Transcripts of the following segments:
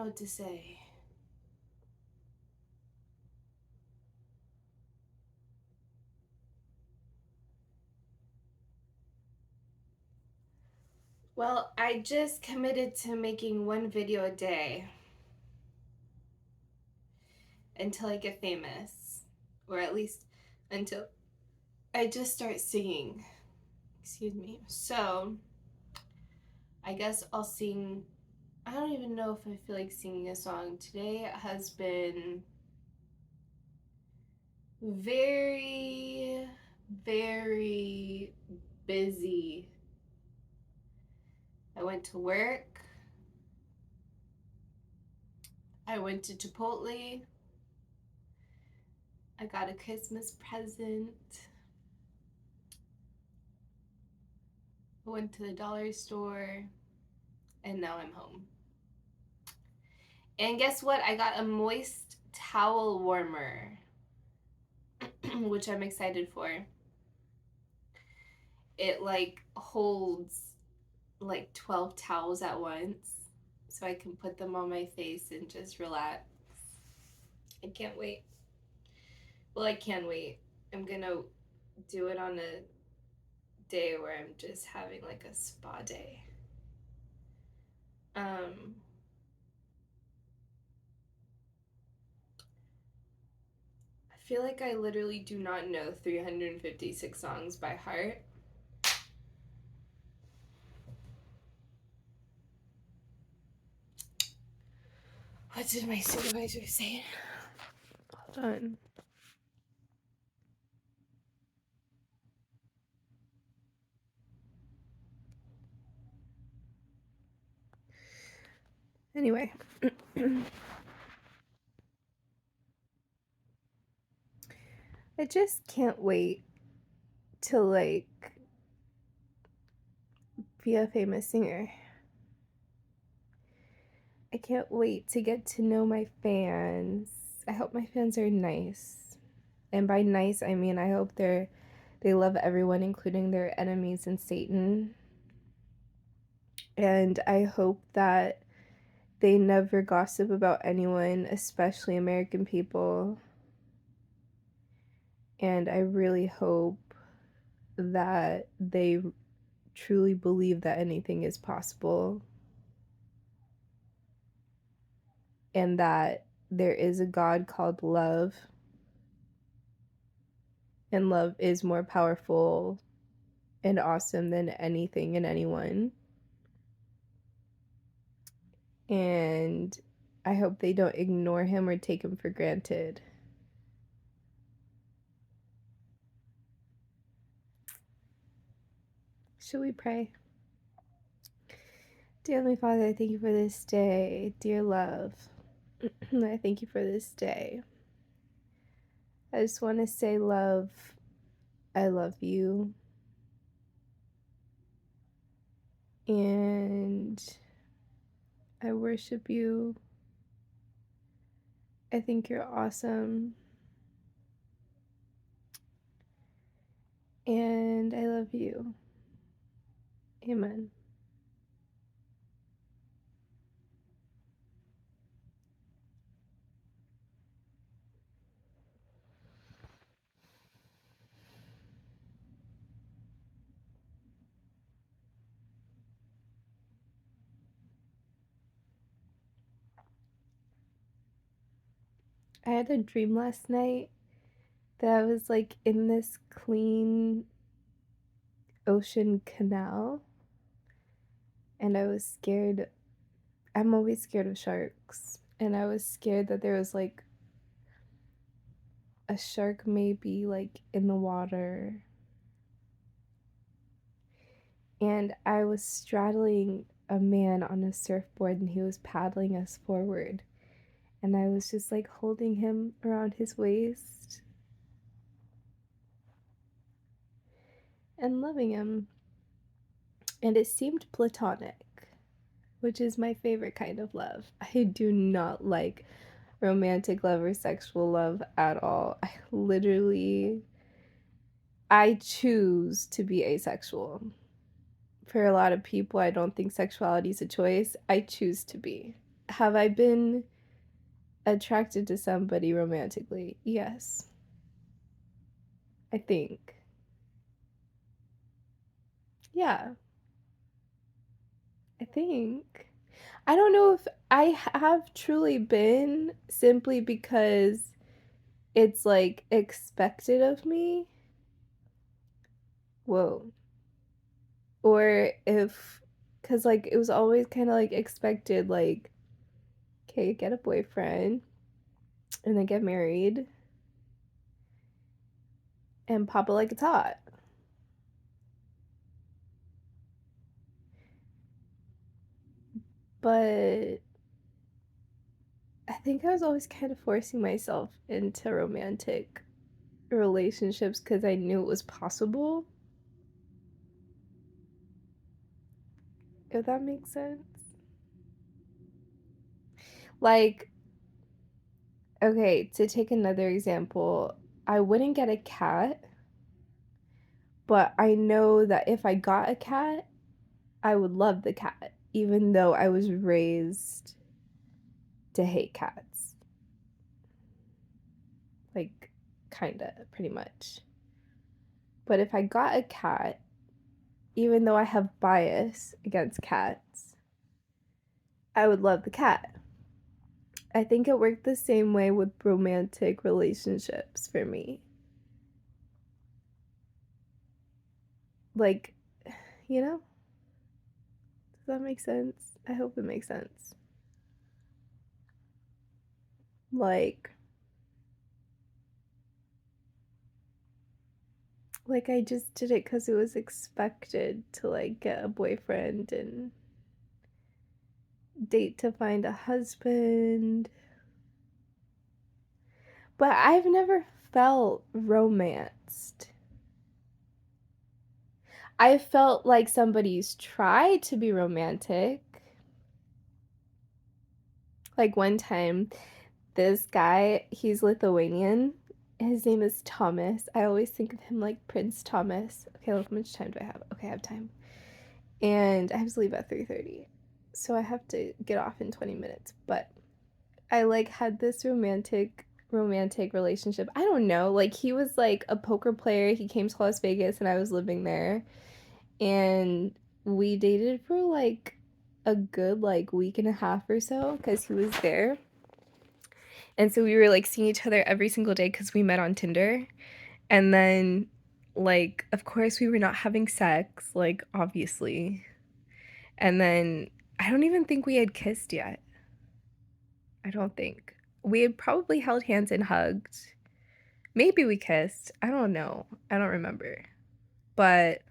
know what to say. Well, I just committed to making one video a day until I get famous, or at least until I just start singing. Excuse me. So, I guess I'll sing. I don't even know if I feel like singing a song. Today has been very, very busy. I went to work. I went to Chipotle. I got a Christmas present. I went to the dollar store. And now I'm home. And guess what? I got a moist towel warmer, which I'm excited for. It like holds like 12 towels at once, so I can put them on my face and just relax. I can't wait. Well, I can wait. I'm gonna do it on a day where I'm just having like a spa day. Um, I feel like I literally do not know 356 songs by heart. What did my supervisor say? Hold on. Anyway. I just can't wait to like be a famous singer. I can't wait to get to know my fans. I hope my fans are nice. And by nice, I mean I hope they love everyone, including their enemies and Satan. And I hope that they never gossip about anyone, especially American people. And I really hope that they truly believe that anything is possible and that there is a God called love, and love is more powerful and awesome than anything and anyone. And I hope they don't ignore him or take him for granted. Shall we pray? Dear Heavenly Father, I thank you for this day. Dear love, I thank you for this day. I just want to say, love, I love you. And I worship you. I think you're awesome. And I love you. Amen. I had a dream last night that I was like in this clean ocean canal, and I was scared. I'm always scared of sharks, and I was scared that there was like a shark maybe like in the water. And I was straddling a man on a surfboard, and he was paddling us forward, and I was just like holding him around his waist and loving him. And it seemed platonic, which is my favorite kind of love. I do not like romantic love or sexual love at all. I choose to be asexual. For a lot of people, I don't think sexuality is a choice. I choose to be. have I been attracted to somebody romantically? Yes, I think. Yeah, I think. I don't know if I have truly been simply because it's like expected of me. Whoa. Or if, because like it was always kind of like expected, like, okay, get a boyfriend and then get married and pop it like it's hot. But I think I was always kind of forcing myself into romantic relationships because I knew it was possible, if that makes sense. Like, okay, to take another example, I wouldn't get a cat, but I know that if I got a cat, I would love the cat, even though I was raised to hate cats. Like, kinda, pretty much. But if I got a cat, even though I have bias against cats, I would love the cat. I think it worked the same way with romantic relationships for me. Like, you know, does that make sense? I hope it makes sense. Like, I just did it because it was expected to like get a boyfriend and date to find a husband. But I've never felt romanced. I felt like somebody's tried to be romantic. Like one time, this guy, he's Lithuanian. His name is Thomas. I always think of him like Prince Thomas. Okay, look, how much time do I have? Okay, I have time. And I have to leave at 3:30. So I have to get off in 20 minutes. But I like had this romantic relationship. I don't know. Like he was like a poker player. He came to Las Vegas and I was living there. And we dated for like a good like week and a half or so cuz he was there. And so we were like seeing each other every single day cuz we met on Tinder. And then like of course we were not having sex, like obviously. And then I don't even think we had kissed yet. I don't think. We had probably held hands and hugged. Maybe we kissed. I don't know. I don't remember. But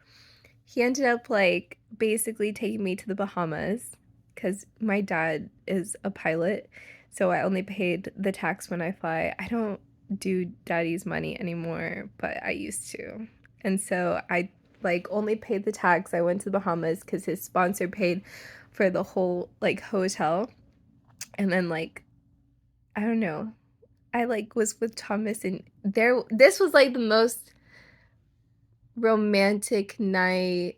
he ended up like basically taking me to the Bahamas because my dad is a pilot. So I only paid the tax when I fly. I don't do daddy's money anymore, but I used to. And so I like only paid the tax. I went to the Bahamas because his sponsor paid for the whole like hotel. And then like I don't know. I like was with Thomas and there this was like the most romantic night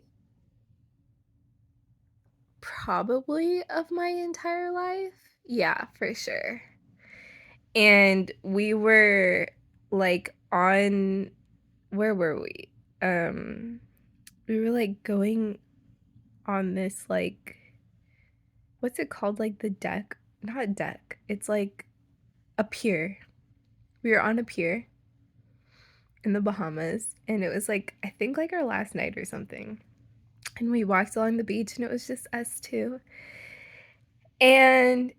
probably of my entire life. Yeah, for sure. And we were like on where were we? We were like going on this like what's it called? Like the deck? Not deck. It's like a pier. We were on a pier in the Bahamas and it was like I think like our last night or something. And we walked along the beach and it was just us two. And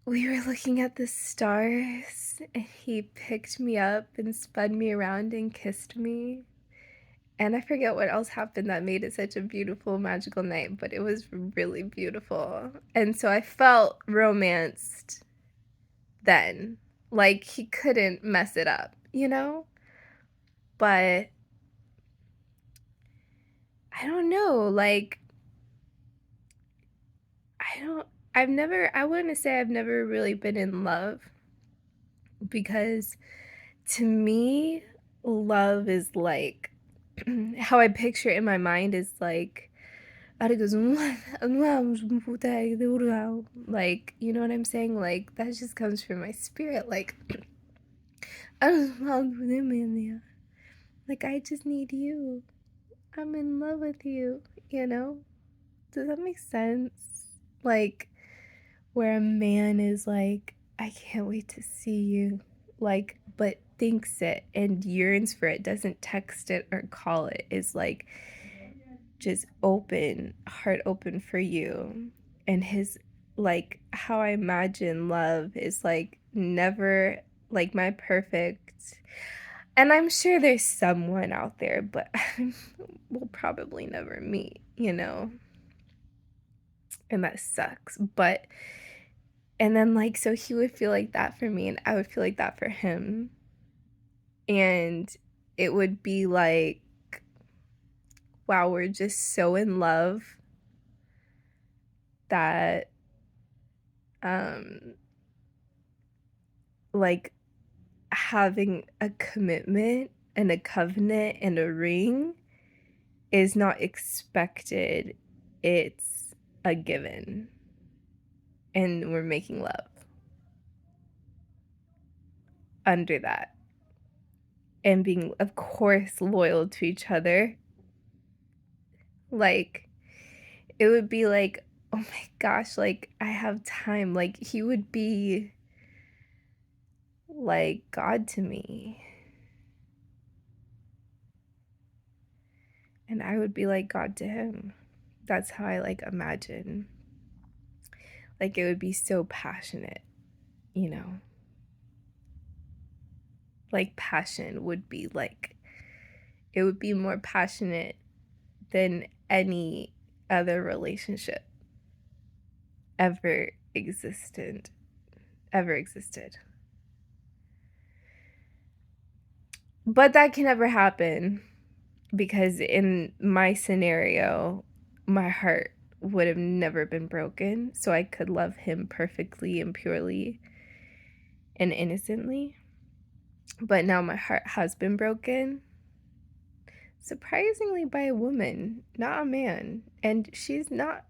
we were looking at the stars, and he picked me up and spun me around and kissed me. And I forget what else happened that made it such a beautiful, magical night, but it was really beautiful. And so I felt romanced then. Like he couldn't mess it up, you know? But I don't know, like, I don't, I wouldn't say I've never really been in love because to me, love is like how I picture it in my mind is like like, you know what I'm saying? Like, that just comes from my spirit. Like, like, I just need you. I'm in love with you, you know? Does that make sense? Like, where a man is like, I can't wait to see you, like, but thinks it and yearns for it, doesn't text it or call it, is like just open, heart open for you. And his, like, how I imagine love is like never like my perfect, and I'm sure there's someone out there, but we'll probably never meet, you know? And that sucks. But, and then, like, so he would feel like that for me, and I would feel like that for him. And it would be like, wow, we're just so in love that, like, having a commitment and a covenant and a ring is not expected, it's a given. And we're making love under that. And being, of course, loyal to each other. Like, it would be like, oh my gosh, like, I have time. Like, he would be like God to me. And I would be like God to him. That's how I like imagine. Like, it would be so passionate, you know? Like, passion would be like, it would be more passionate than any other relationship ever existed. Ever existed. But that can never happen because in my scenario, my heart would have never been broken, so I could love him perfectly and purely and innocently. But now my heart has been broken, surprisingly by a woman, not a man. And she's not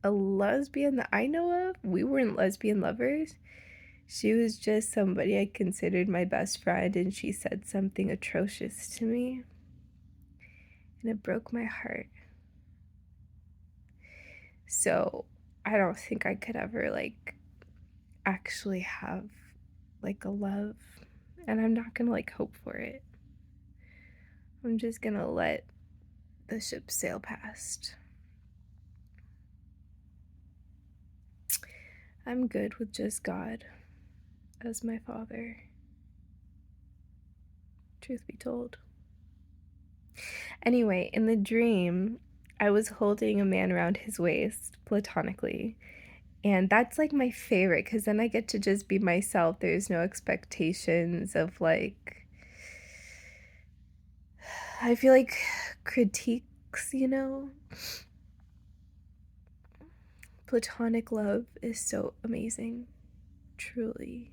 a lesbian that I know of. We weren't lesbian lovers. She was just somebody I considered my best friend, and she said something atrocious to me, and it broke my heart. So I don't think I could ever like actually have like a love, and I'm not gonna like hope for it. I'm just gonna let the ship sail past. I'm good with just God as my father, truth be told. Anyway, in the dream, I was holding a man around his waist platonically. And that's like my favorite because then I get to just be myself. There's no expectations of like, I feel like critiques, you know? Platonic love is so amazing, truly.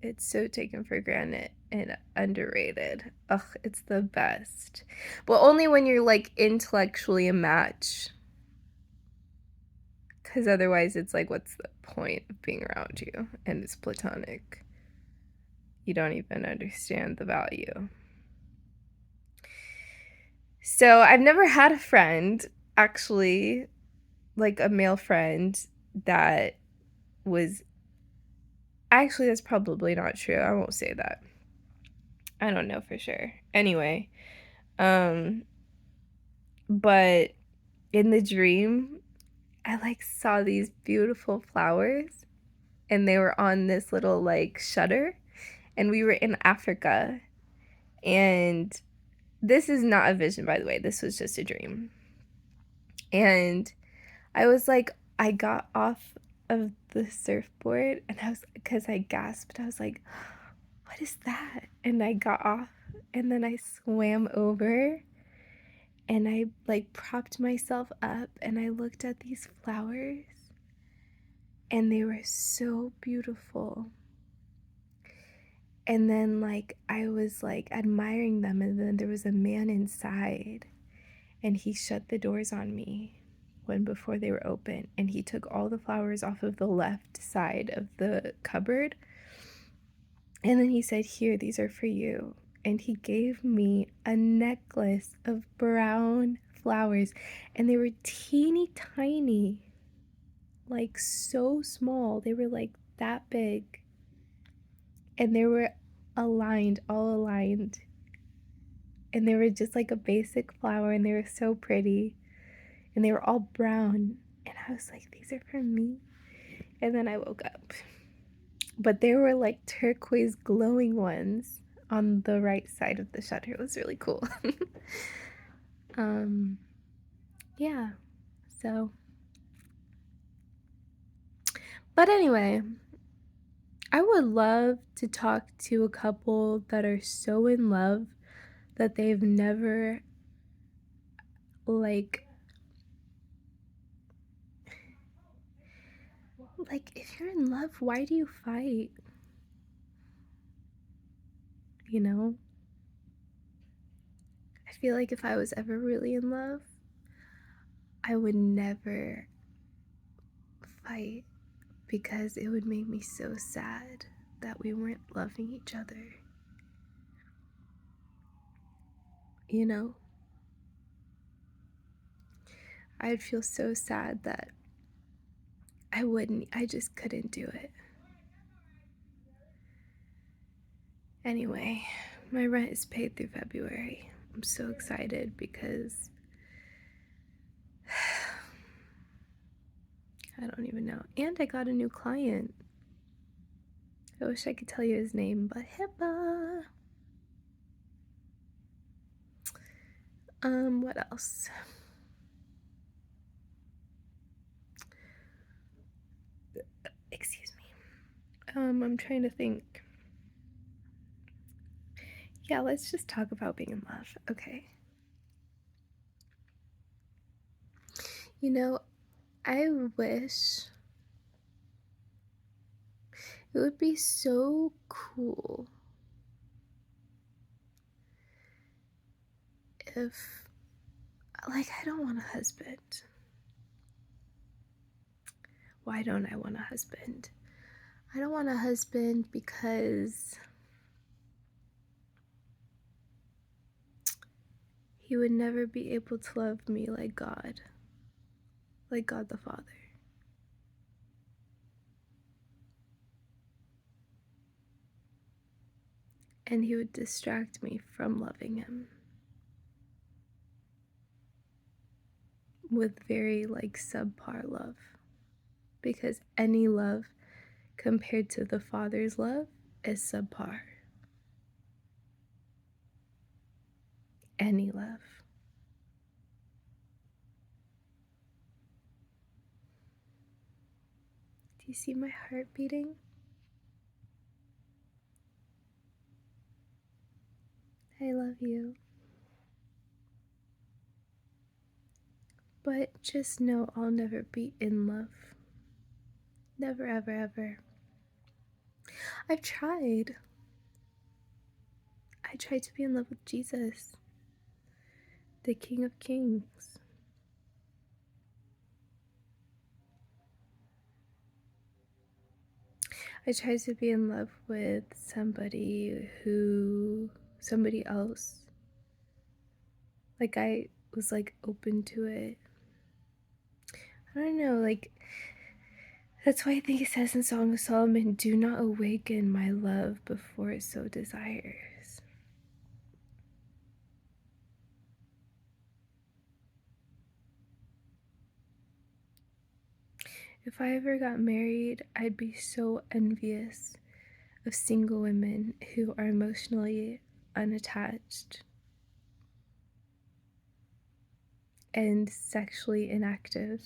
It's so taken for granted and underrated. Ugh, it's the best. But only when you're like intellectually a match. Because otherwise, it's like, what's the point of being around you? And it's platonic. You don't even understand the value. So I've never had a friend, actually, like a male friend that was. Actually, that's probably not true. I won't say that. I don't know for sure. Anyway, um, but in the dream, I like saw these beautiful flowers and they were on this little like shutter, and we were in Africa. And this is not a vision, by the way. This was just a dream. And I was like, I got off of the surfboard and I was, because I gasped, I was like, what is that? And I got off and then I swam over and I like propped myself up and I looked at these flowers and they were so beautiful. And then like I was like admiring them, and then there was a man inside and he shut the doors on me when before they were open, and he took all the flowers off of the left side of the cupboard, and then he said, "Here, these are for you." And he gave me a necklace of brown flowers, and they were teeny tiny, like so small. They were like that big, and they were aligned, all aligned, and they were just like a basic flower, and they were so pretty, and they were all brown. And I was like, these are for me. And then I woke up, but they were like turquoise glowing ones on the right side of the shutter. It was really cool. um yeah, so, but anyway, I would love to talk to a couple that are so in love that they've never, like if you're in love, why do you fight? You know, I feel like if I was ever really in love, I would never fight, because it would make me so sad that we weren't loving each other. You know, I'd feel so sad that I just couldn't do it. Anyway, my rent is paid through February. I'm so excited because I don't even know. And I got a new client. I wish I could tell you his name, but HIPAA. What else? Excuse me. I'm trying to think. Yeah, let's just talk about being in love. Okay. You know, I wish it would be so cool if, like, I don't want a husband. Why don't I want a husband? I don't want a husband because he would never be able to love me like God the Father. And he would distract me from loving him with very, like, subpar love. Because any love compared to the Father's love is subpar. Any love. Do you see my heart beating? I love you. But just know I'll never be in love. Never, ever, ever. I've tried. I tried to be in love with Jesus, the King of Kings. I tried to be in love with somebody else. Like, I was, like, open to it. I don't know, like, that's why I think it says in Song of Solomon, do not awaken my love before it so desires. If I ever got married, I'd be so envious of single women who are emotionally unattached and sexually inactive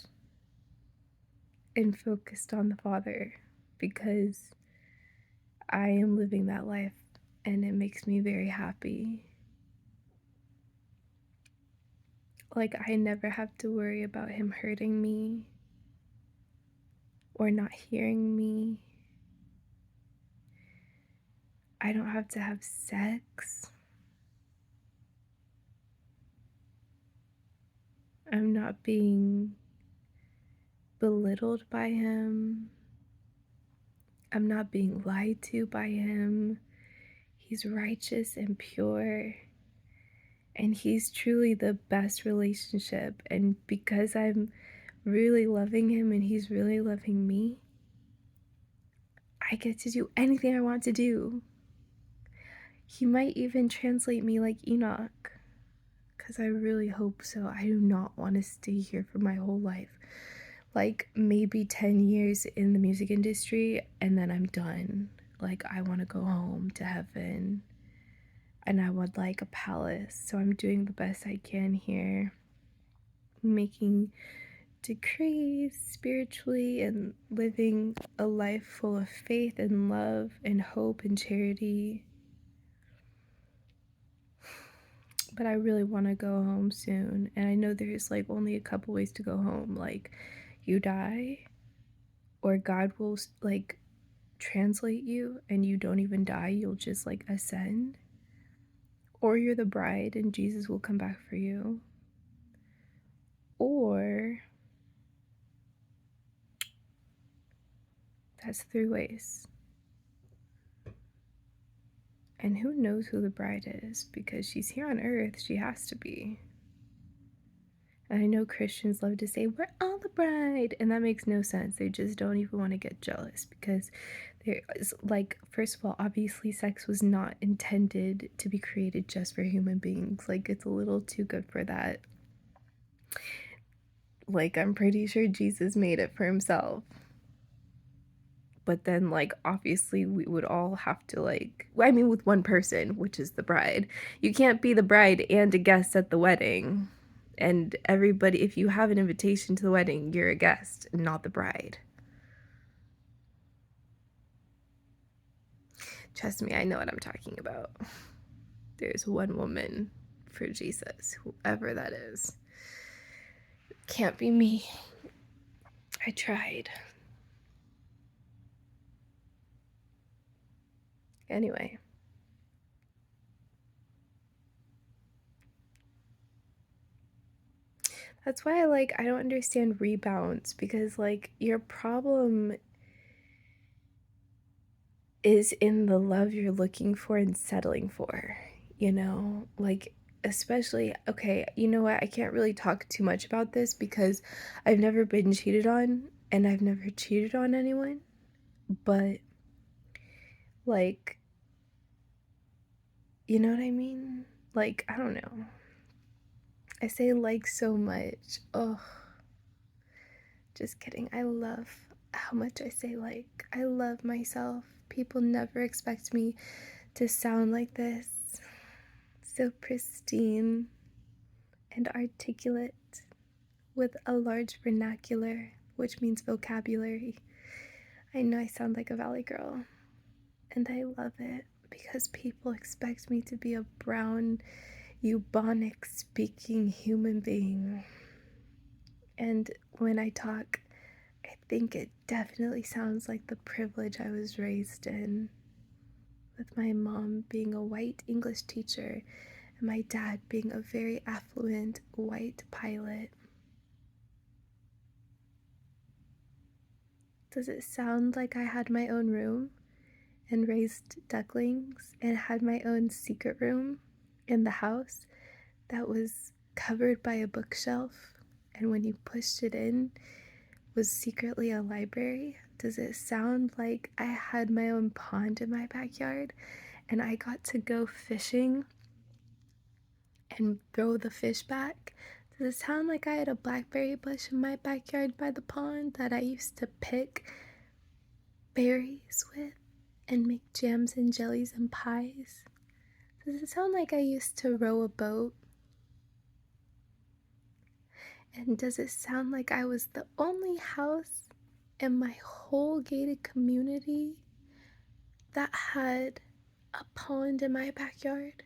and focused on the Father, because I am living that life and it makes me very happy. Like, I never have to worry about him hurting me or not hearing me. I don't have to have sex. I'm not being belittled by him. I'm not being lied to by him. He's righteous and pure. And he's truly the best relationship. And because I'm really loving him and he's really loving me, I get to do anything I want to do. He might even translate me like Enoch, because I really hope so. I do not want to stay here for my whole life. Like maybe 10 years in the music industry and then I'm done. Like I want to go home to heaven and I would like a palace. So I'm doing the best I can here, making decrees spiritually and living a life full of faith and love and hope and charity. But I really want to go home soon. And I know there's like only a couple ways to go home. Like you die, or God will like translate you and you don't even die, you'll just like ascend. Or you're the bride and Jesus will come back for you. Or that's 3 ways. And who knows who the bride is, because she's here on earth, she has to be. And I know Christians love to say, we're all the bride. And that makes no sense. They just don't even want to get jealous because there is, like, first of all, obviously sex was not intended to be created just for human beings. Like, it's a little too good for that. Like, I'm pretty sure Jesus made it for himself. But then, like, obviously we would all have to, like, I mean, with one person, which is the bride. You can't be the bride and a guest at the wedding. And everybody, if you have an invitation to the wedding, you're a guest, not the bride. Trust me, I know what I'm talking about. There's one woman for Jesus, whoever that is. Can't be me. I tried. Anyway. That's why I don't understand rebounds, because like your problem is in the love you're looking for and settling for, you know? Like, especially, okay, you know what? I can't really talk too much about this because I've never been cheated on and I've never cheated on anyone, but like, you know what I mean? Like, I don't know. I say like so much. Oh, just kidding. I love how much I say like. I love myself. People never expect me to sound like this. So pristine and articulate with a large vernacular, which means vocabulary. I know I sound like a valley girl, and I love it because people expect me to be a brown, eubonic speaking human being. And when I talk, I think it definitely sounds like the privilege I was raised in, with my mom being a white English teacher and my dad being a very affluent white pilot. Does it sound like I had my own room and raised ducklings and had my own secret room in the house that was covered by a bookshelf, and when you pushed it in was secretly a library? Does it sound like I had my own pond in my backyard and I got to go fishing and throw the fish back? Does it sound like I had a blackberry bush in my backyard by the pond that I used to pick berries with and make jams and jellies and pies? Does it sound like I used to row a boat? And does it sound like I was the only house in my whole gated community that had a pond in my backyard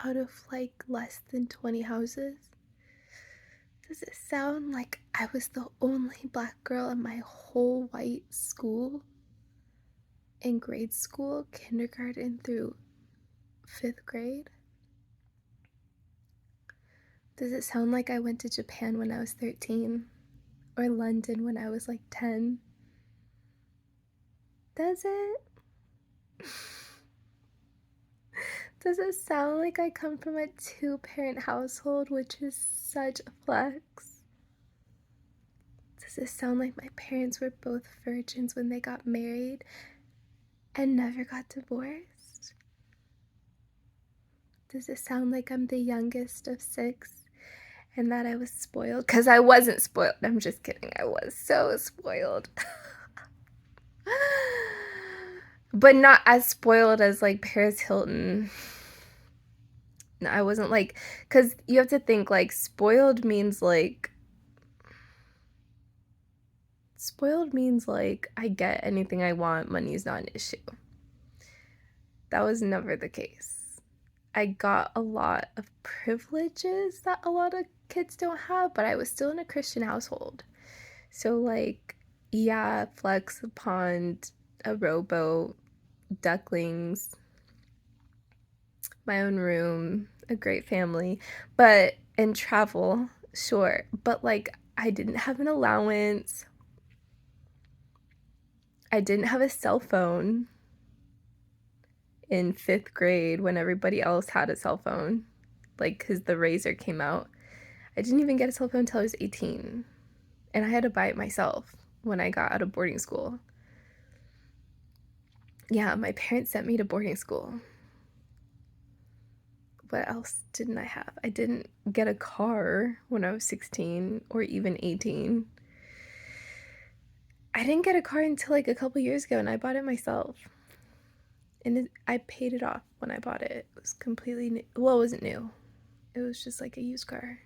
out of like less than 20 houses? Does it sound like I was the only black girl in my whole white school, in grade school, kindergarten through 5th grade? Does it sound like I went to Japan when I was 13? Or London when I was like 10? Does it? Does it sound like I come from a 2-parent household, which is such a flex? Does it sound like my parents were both virgins when they got married and never got divorced? Does it sound like I'm the youngest of 6 and that I was spoiled? Because I wasn't spoiled. I'm just kidding. I was so spoiled. But not as spoiled as like Paris Hilton. No, I wasn't like, because you have to think like spoiled means like I get anything I want, money's not an issue. That was never the case. I got a lot of privileges that a lot of kids don't have, but I was still in a Christian household. So like, yeah, flex, a pond, a rowboat, ducklings, my own room, a great family, and travel, sure, but like I didn't have an allowance. I didn't have a cell phone in 5th grade when everybody else had a cell phone, like because the Razr came out. I didn't even get a cell phone until I was 18, and I had to buy it myself when I got out of boarding school. Yeah, my parents sent me to boarding school. What else didn't I have? I didn't get a car when I was 16 or even 18. I didn't get a car until like a couple years ago, and I bought it myself. And I paid it off when I bought it. It was completely new. Well, it wasn't new. It was just like a used car.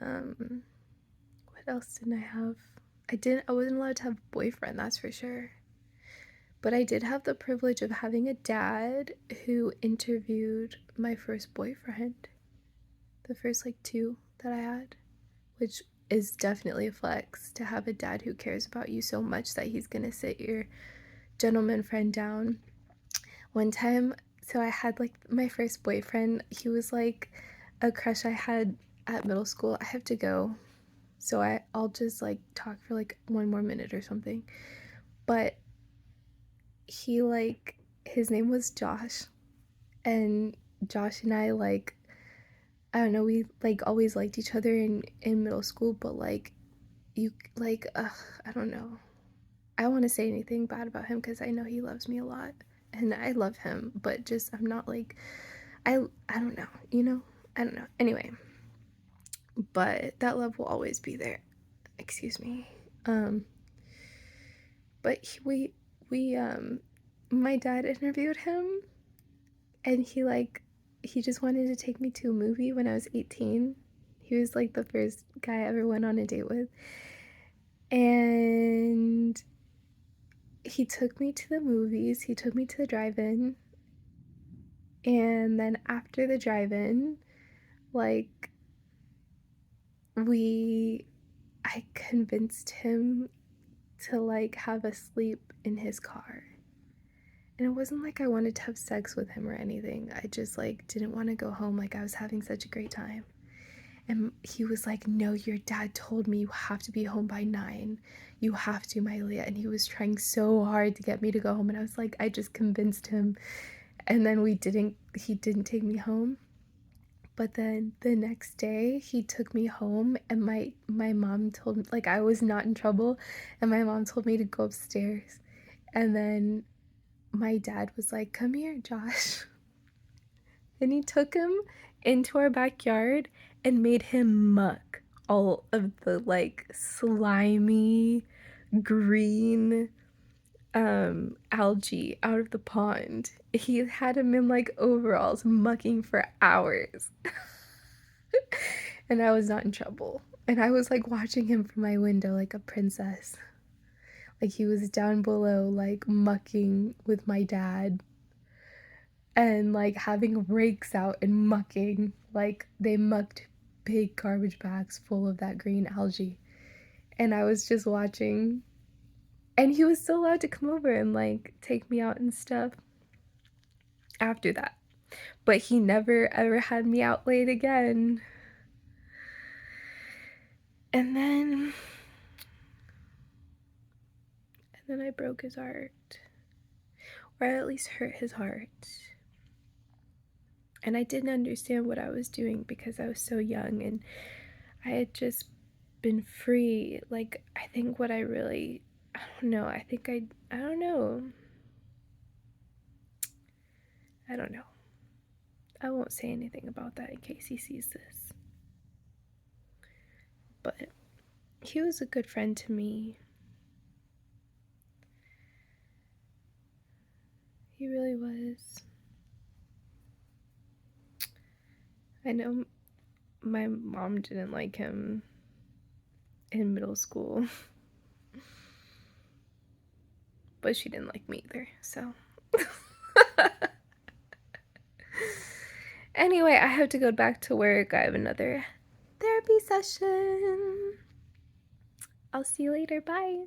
What else didn't I have? I wasn't allowed to have a boyfriend, that's for sure. But I did have the privilege of having a dad who interviewed my first boyfriend. The first like 2 that I had, which is definitely a flex to have a dad who cares about you so much that he's gonna sit your gentleman friend down. One time, so I had like my first boyfriend. He was like a crush I had at middle school. I have to go, so I'll just like talk for like 1 more minute or something. But he like, his name was Josh, and Josh and I like, I don't know, we like always liked each other in middle school, but like I don't know. I don't want to say anything bad about him because I know he loves me a lot and I love him, but just I'm not like, I don't know, you know? I don't know. Anyway, but that love will always be there. Excuse me. But we my dad interviewed him, and he just wanted to take me to a movie when I was 18. He was like the first guy I ever went on a date with. And he took me to the movies. He took me to the drive-in. And then after the drive-in, like I convinced him to like have us sleep in his car. And it wasn't like I wanted to have sex with him or anything. I just like didn't want to go home. Like I was having such a great time. And he was like, no, your dad told me you have to be home by 9. You have to, Mylia. And he was trying so hard to get me to go home. And I was like, I just convinced him. And then he didn't take me home. But then the next day he took me home, and my mom told me, like, I was not in trouble, and my mom told me to go upstairs. And then my dad was like, come here, Josh. And he took him into our backyard and made him muck all of the like slimy green algae out of the pond. He had him in like overalls mucking for hours. And I was not in trouble. And I was like watching him from my window like a princess. Like he was down below like mucking with my dad and like having rakes out and mucking. Like they mucked big garbage bags full of that green algae. And I was just watching. And he was still allowed to come over and like take me out and stuff after that. But he never ever had me out late again. And then I broke his heart, or at least hurt his heart. And I didn't understand what I was doing because I was so young and I had just been free. Like, I think what I really, I don't know. I don't know. I don't know. I won't say anything about that in case he sees this. But he was a good friend to me. He really was. I know my mom didn't like him in middle school, but she didn't like me either, so. Anyway, I have to go back to work. I have another therapy session. I'll see you later. Bye.